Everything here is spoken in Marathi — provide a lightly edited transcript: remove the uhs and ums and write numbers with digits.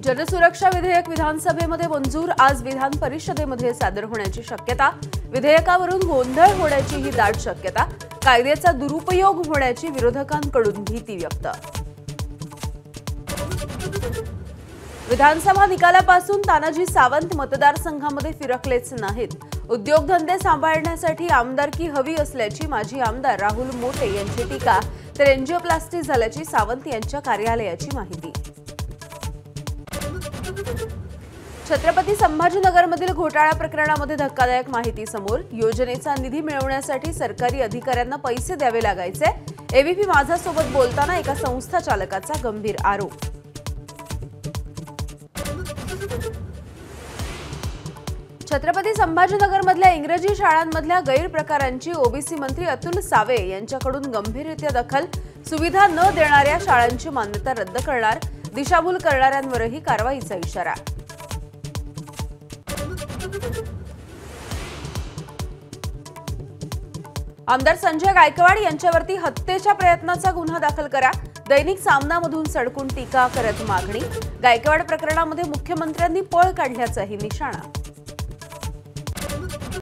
जनसुरक्षा विधेयक विधानसभेमध्ये मंजूर, आज विधान परिषदेमध्ये सादर होण्याची शक्यता। विधेयकावरून गोंधळ होण्याची ही दाट शक्यता। कायद्याचा दुरुपयोग होण्याची विरोधकांकडून भीती व्यक्त। विधानसभा निकालापासून तानाजी सावंत मतदारसंघामध्ये फिरकलेच नाहीत। उद्योगधंदे सांभाळण्यासाठी आमदारकी हवी असल्याची माजी आमदार राहुल मोटे यांची टीका, तर एंजिओप्लास्टी झाल्याची सावंत यांच्या कार्यालयाची माहिती। छत्रपती संभाजीनगरमधील घोटाळा प्रकरणामध्ये धक्कादायक माहिती समोर। योजनेचा निधी मिळवण्यासाठी सरकारी अधिकाऱ्यांना पैसे द्यावे लागायचे। एबीपी माझासोबत बोलताना एका संस्था चालकाचा गंभीर आरोप। छत्रपती संभाजीनगरमधल्या इंग्रजी शाळांमधल्या गैरप्रकारांची ओबीसी मंत्री अतुल सावे यांच्याकडून गंभीररित्या दखल। सुविधा न देणाऱ्या शाळांची मान्यता रद्द करणार, दिशाभूल करणाऱ्यांवरही कारवाईचा इशारा। आमदार संजय गायकवाड यांच्यावरती हत्येच्या प्रयत्नाचा गुन्हा दाखल करा। दैनिक सामनामधून सडकून टीका करत मागणी। गायकवाड प्रकरणामध्ये मुख्यमंत्र्यांनी पळ काढल्याचाही निशाणा।